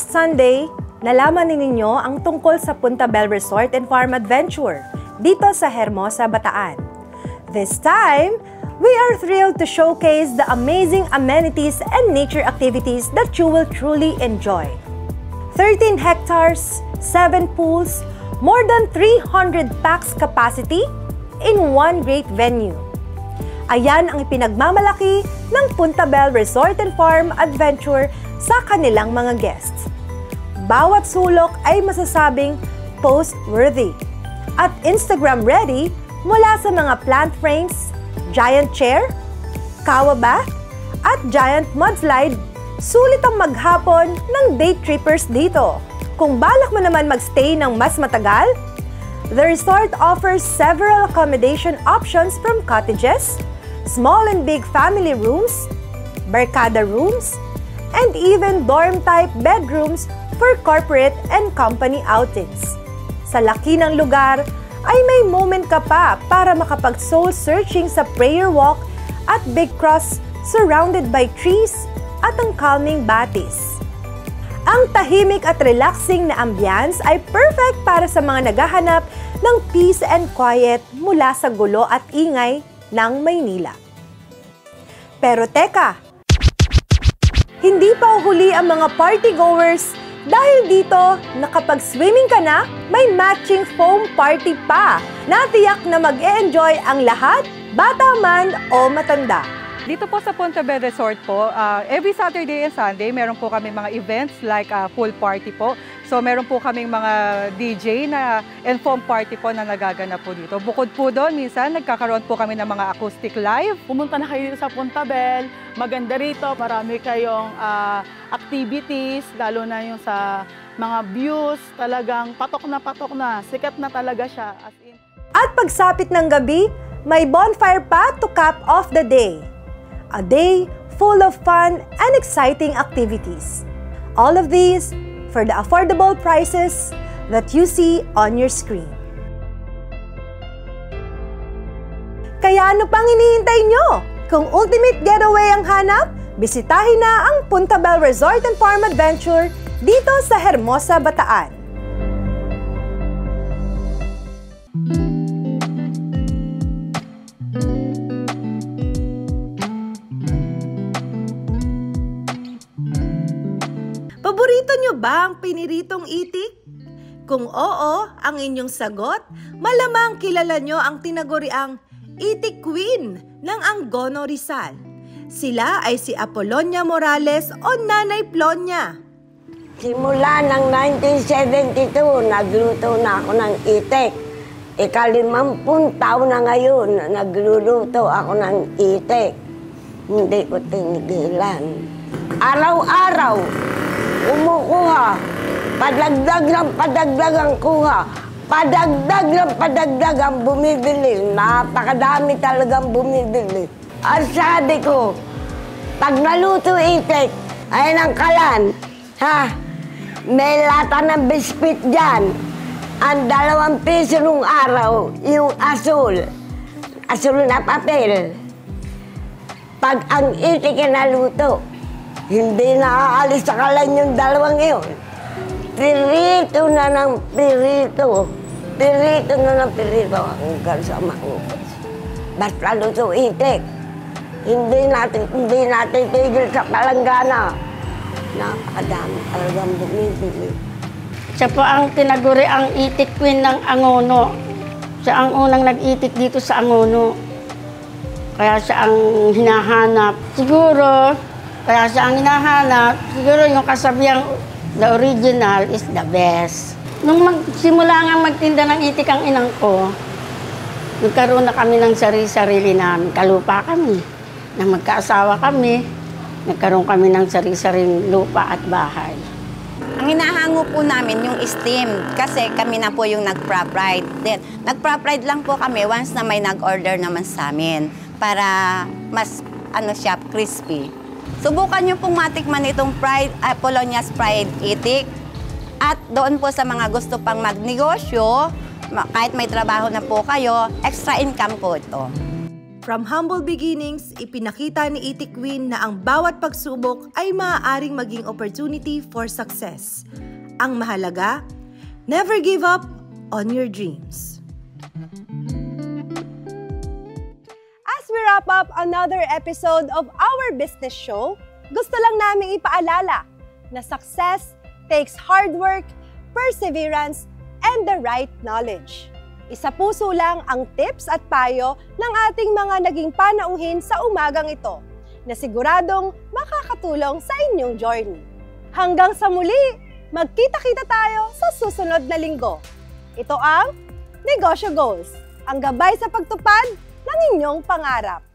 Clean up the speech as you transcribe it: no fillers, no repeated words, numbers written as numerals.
last Sunday, nalaman ninyo ang tungkol sa Punta Bell Resort and Farm Adventure dito sa Hermosa, Bataan. This time, we are thrilled to showcase the amazing amenities and nature activities that you will truly enjoy. 13 hectares, 7 pools, more than 300 pax capacity in one great venue. Ayan ang ipinagmamalaki ng Punta Bell Resort and Farm Adventure sa kanilang mga guests. Bawat sulok ay masasabing post-worthy at Instagram-ready mula sa mga plant frames, giant chair, kawa bath, at giant mudslide. Sulit ang maghapon ng day trippers dito. Kung balak mo naman magstay ng mas matagal, the resort offers several accommodation options from cottages, small and big family rooms, barkada rooms, and even dorm-type bedrooms for corporate and company outings. Sa laki ng lugar, ay may moment ka pa para makapag-soul searching sa prayer walk at Big Cross surrounded by trees at ang calming batis. Ang tahimik at relaxing na ambience ay perfect para sa mga naghahanap ng peace and quiet mula sa gulo at ingay ng Maynila. Pero teka, hindi pa uhuli ang mga partygoers dahil dito, nakapag-swimming ka na, may matching foam party pa. Natiyak na mag-e-enjoy ang lahat, bata man o matanda. Dito po sa Punta Bell Resort po, every Saturday and Sunday, meron po kami mga events like pool party po. So meron po kaming mga DJ and foam party po na nagaganap po dito. Bukod po doon, minsan nagkakaroon po kami ng mga acoustic live. Pumunta na kayo dito sa Punta Bell, maganda rito, marami kayong activities, lalo na yung sa mga views, talagang patok na, sikat na talaga siya. As in. At pagsapit ng gabi, may bonfire pa to cap off the day. A day full of fun and exciting activities. All of these for the affordable prices that you see on your screen. Kaya ano pang hinihintay nyo? Kung ultimate getaway ang hanap, bisitahin na ang Punta Bell Resort and Farm Adventure dito sa Hermosa, Bataan. Paborito nyo ba ang piniritong itik? Kung oo, ang inyong sagot, malamang kilala nyo ang tinaguriang Itik Queen ng Angono, Rizal. Sila ay si Apolonia Morales o Nanay Plonia. Simula ng 1972, nagluto na ako ng itik. Ika-50 taon na ngayon, nagluluto ako ng itik. Hindi ko tinigilan. Araw-araw, kumukuha, padagdag ang kuha, padagdag ang bumibili. Napakadami talagang bumibili. At sabi ko, pag naluto itik, ay ng kalan, ha? May lata ng biskwit dyan. Ang 2 piso nung araw, yung asul na papel. Pag ang itik ay naluto, hindi naaalis sa kalan yung 2 yun. Pirito na ng pirito. Pirito na ng pirito hanggang sa maubos. Basta luto itik. Hindi natin tigil sa palanggana. Napakadami talagang bumibili. Siya po ang tinaguri ang itik queen ng Angono. Siya ang unang nag-itik dito sa Angono. Kaya siya ang hinahanap. Siguro, yung kasabihang the original is the best. Nung magsimula nga magtinda ng itik ang inang ko, nagkaroon na kami ng sarili-sarili namin. Kalupa kami. Nang magkaasawa kami, nagkaroon kami ng sarili-saring lupa at bahay. Ang hinahango po namin yung steam kasi kami na po yung nag-prop-ride. Then, nag-prop-ride lang po kami once na may nag-order naman sa amin para mas crispy. Subukan nyo pong matikman itong Polonia's Fried Itik. At doon po sa mga gusto pang magnegosyo, kahit may trabaho na po kayo, extra income po ito. From humble beginnings, ipinakita ni Iti Queen na ang bawat pagsubok ay maaaring maging opportunity for success. Ang mahalaga, never give up on your dreams. As we wrap up another episode of our business show, gusto lang naming ipaalala na success takes hard work, perseverance, and the right knowledge. Isa puso lang ang tips at payo ng ating mga naging panauhin sa umagang ito na siguradong makakatulong sa inyong journey. Hanggang sa muli, magkita-kita tayo sa susunod na linggo. Ito ang Negosyo Goals, ang gabay sa pagtupad ng inyong pangarap.